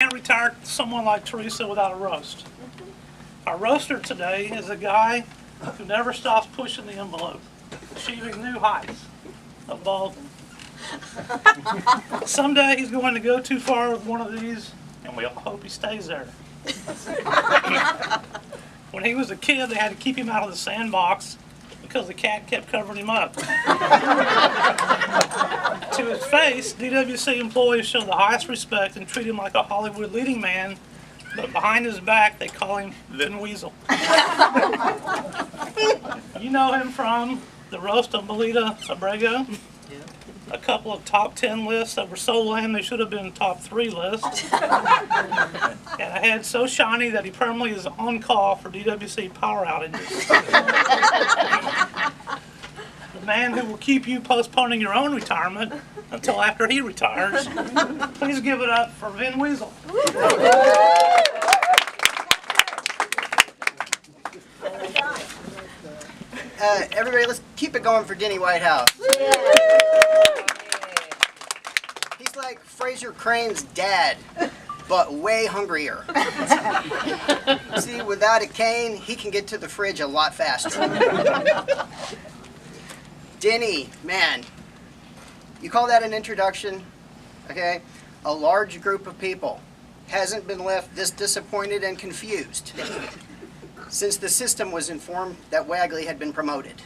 Can't retire someone like Teresa without a roast. Our roaster today is a guy who never stops pushing the envelope, achieving new heights of balding. Someday he's going to go too far with one of these, and we all hope he stays there. When he was a kid, they had to keep him out of the sandbox because the cat kept covering him up. To his face, DWC employees show the highest respect and treat him like a Hollywood leading man, but behind his back, they call him Vin Weasel. You know him from the roast of Melita Abrego, a couple of top 10 lists that were so lame they should have been top 3 lists, and a head so shiny that he permanently is on call for DWC power outages. The man who will keep you postponing your own retirement until after he retires. Please give it up for Vin Weasel. Everybody, let's keep it going for Denny Whitehouse. He's like Fraser Crane's dad, but way hungrier. See, without a cane, he can get to the fridge a lot faster. Denny, man, you call that an introduction? Okay? A large group of people hasn't been left this disappointed and confused since the system was informed that Wagley had been promoted.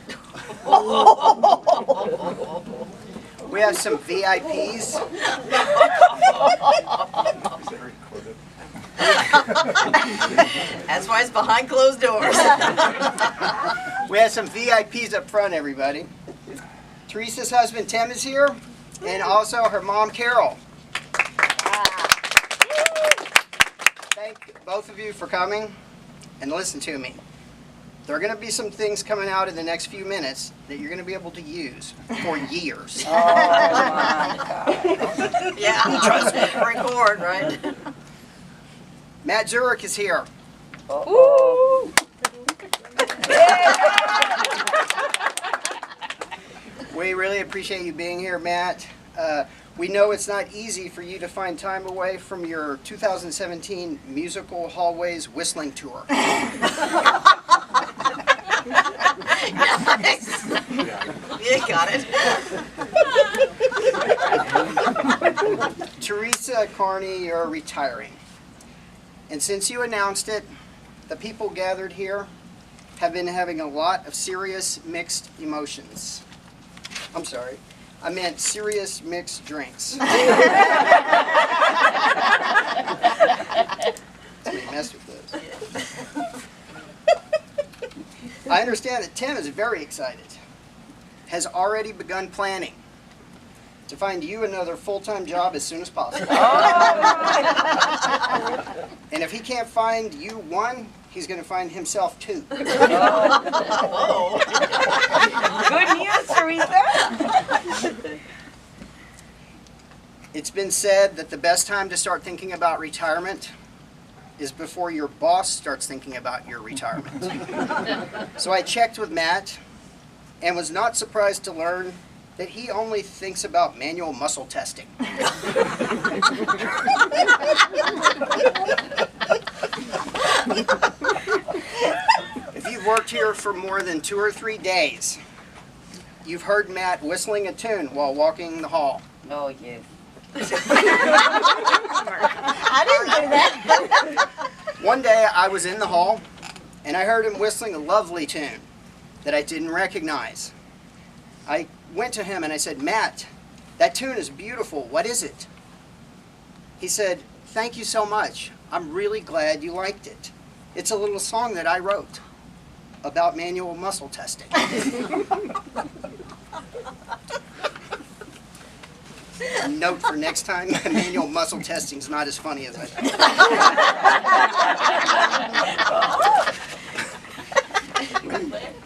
We have some VIPs. That's why it's behind closed doors. We have some VIPs up front, everybody. Teresa's husband Tim is here, and also her mom Carol. Thank both of you for coming, and listen to me. There are going to be some things coming out in the next few minutes that you're going to be able to use for years. Oh my God. Yeah, trust me, record, right? Matt Zurich is here. Ooh. We really appreciate you being here, Matt. We know it's not easy for you to find time away from your 2017 Musical Hallways Whistling Tour. Nice. You got it. Teresa Carney, you're retiring. And since you announced it, the people gathered here have been having a lot of serious mixed emotions. I'm sorry. I meant serious mixed drinks. Let me mess with this. I understand that Tim is very excited, has already begun planning to find you another full-time job as soon as possible. And if he can't find you one, he's going to find himself two. Oh. Good news, Teresa. It's been said that the best time to start thinking about retirement is before your boss starts thinking about your retirement. So I checked with Matt and was not surprised to learn that he only thinks about manual muscle testing. If you've worked here for more than 2 or 3 days, you've heard Matt whistling a tune while walking the hall. Oh, yes. I didn't do that. One day I was in the hall and I heard him whistling a lovely tune that I didn't recognize. I went to him and I said, "Matt, that tune is beautiful. What is it?" He said, "Thank you so much. I'm really glad you liked it. It's a little song that I wrote about manual muscle testing." Note for next time, manual muscle testing is not as funny as I thought.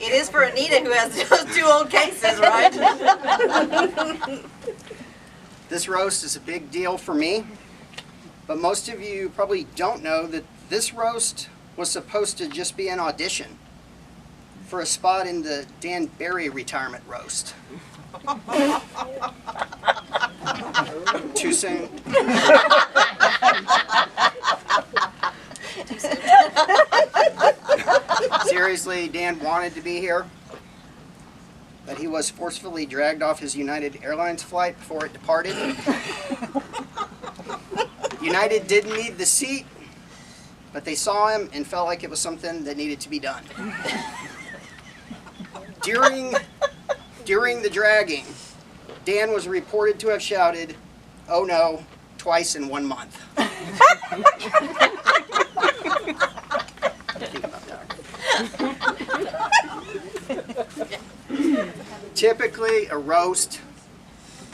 It is for Anita, who has those 2 old cases, right? This roast is a big deal for me, but most of you probably don't know that this roast was supposed to just be an audition for a spot in the Dan Barry retirement roast. Too soon? Seriously, Dan wanted to be here, but he was forcefully dragged off his United Airlines flight before it departed. United didn't need the seat, but they saw him and felt like it was something that needed to be done. During the dragging, Dan was reported to have shouted, "Oh no," twice in 1 month. Think about that. Typically, a roast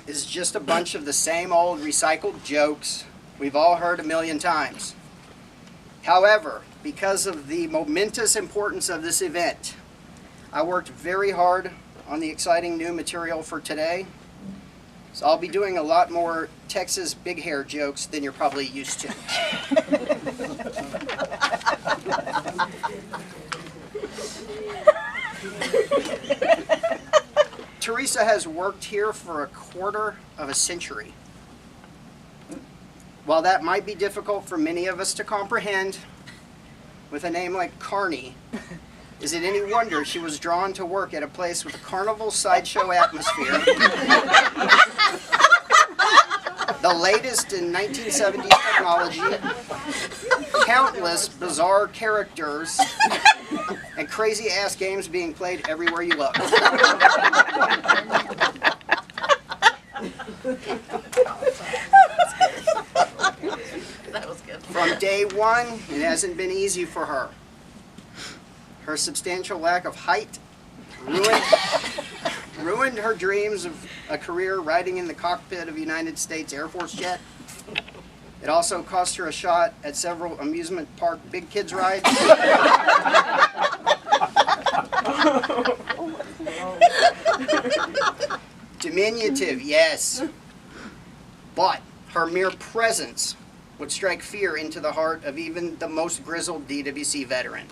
is just a bunch of the same old recycled jokes we've all heard a million times. However, because of the momentous importance of this event, I worked very hard on the exciting new material for today. So I'll be doing a lot more Texas big hair jokes than you're probably used to. Teresa has worked here for 1/4 of a century. While that might be difficult for many of us to comprehend, with a name like Carney, is it any wonder she was drawn to work at a place with a carnival sideshow atmosphere, the latest in 1970s technology, countless bizarre characters, and crazy-ass games being played everywhere you look. That was good. From day one, it hasn't been easy for her. Her substantial lack of height ruined her dreams of a career riding in the cockpit of a United States Air Force jet. It also cost her a shot at several amusement park big kids rides. Diminutive, yes. But her mere presence would strike fear into the heart of even the most grizzled DWC veteran.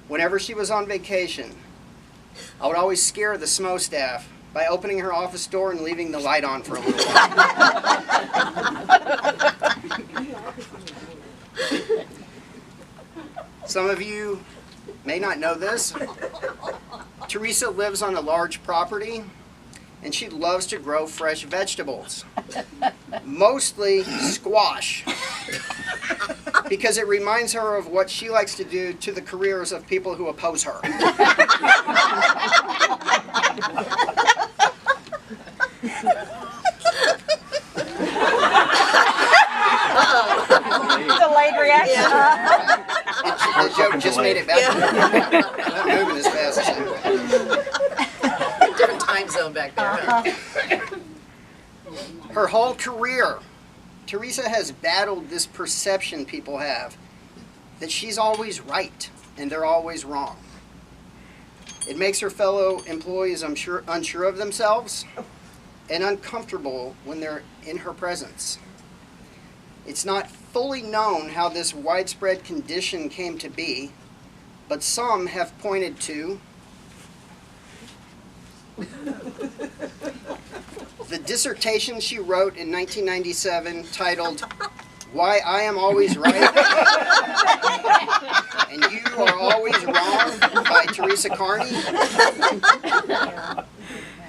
Whenever she was on vacation, I would always scare the SMO staff by opening her office door and leaving the light on for a little while. Some of you may not know this. Teresa lives on a large property, and she loves to grow fresh vegetables, mostly squash, because it reminds her of what she likes to do to the careers of people who oppose her. Delayed reaction. The joke just made it better. I'm not moving as fast as I. Different time zone back there. Her whole career, Teresa has battled this perception people have that she's always right and they're always wrong. It makes her fellow employees unsure of themselves and uncomfortable when they're in her presence. It's not fully known how this widespread condition came to be, but some have pointed to the dissertation she wrote in 1997 titled, "Why I Am Always Right and You Are Always Wrong" by Teresa Carney.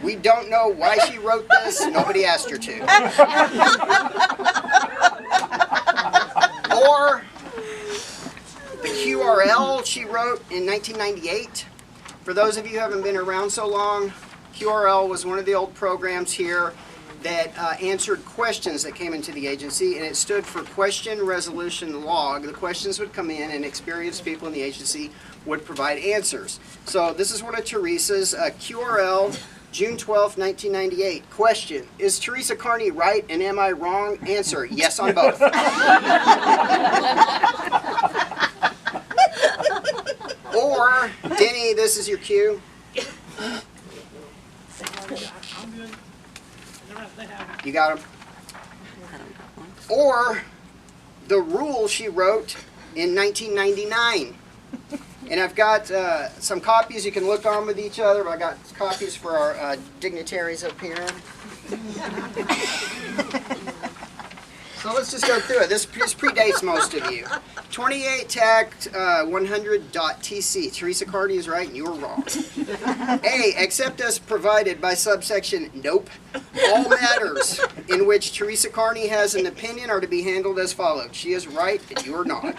We don't know why she wrote this. Nobody asked her to. Or the QRL she wrote in 1998. For those of you who haven't been around so long, QRL was one of the old programs here that answered questions that came into the agency, and it stood for Question Resolution Log. The questions would come in, and experienced people in the agency would provide answers. So this is one of Teresa's QRL, June 12, 1998. Question: Is Teresa Carney right and am I wrong? Answer: yes on both. Or, Denny, this is your cue. You got him? Or the rule she wrote in 1999. And I've got some copies you can look on with each other, but I got copies for our dignitaries up here. So let's just go through it. This predates most of you. 28 tact 100.tc. Teresa Carty is right and you are wrong. A, except as provided by subsection nope. All matters in which Teresa Carney has an opinion are to be handled as followed. She is right and you are not.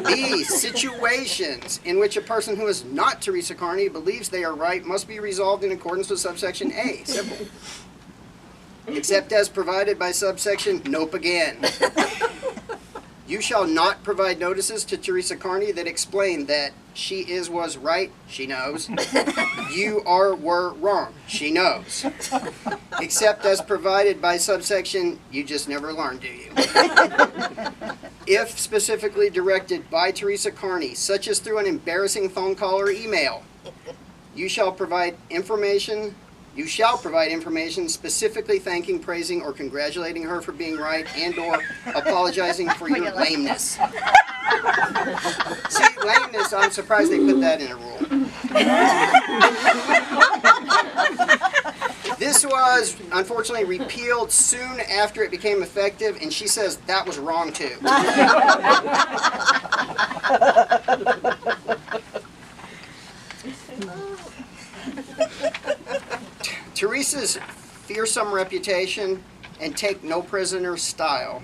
B, situations in which a person who is not Teresa Carney believes they are right must be resolved in accordance with subsection A. Simple. Except as provided by subsection nope again. You shall not provide notices to Teresa Carney that explain that she was right, she knows. You were wrong, she knows. Except as provided by subsection, you just never learned, do you? If specifically directed by Teresa Carney, such as through an embarrassing phone call or email, you shall provide information specifically thanking, praising, or congratulating her for being right and/or apologizing for your lameness. See, lameness, I'm surprised they put that in a rule. This was, unfortunately, repealed soon after it became effective, and she says that was wrong, too. Teresa's fearsome reputation and take no prisoners style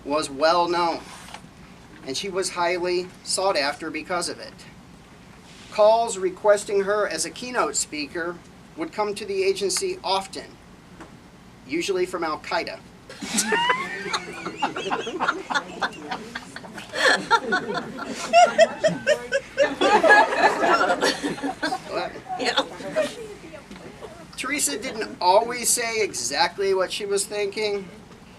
was well known, and she was highly sought after because of it. Calls requesting her as a keynote speaker would come to the agency often, usually from Al-Qaeda. Yeah. Teresa didn't always say exactly what she was thinking,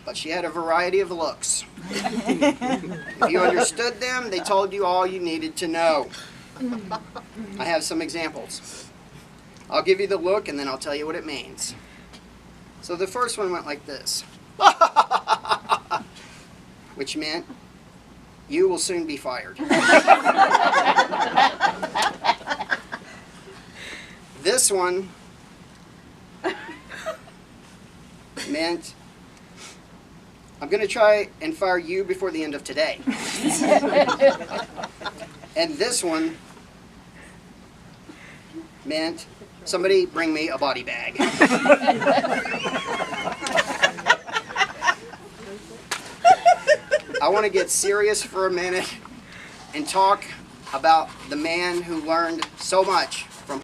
but she had a variety of looks. If you understood them, they told you all you needed to know. I have some examples. I'll give you the look and then I'll tell you what it means. So the first one went like this. Which meant, you will soon be fired. This one meant, I'm going to try and fire you before the end of today. And this one meant, somebody bring me a body bag. I want to get serious for a minute and talk about the man who learned so much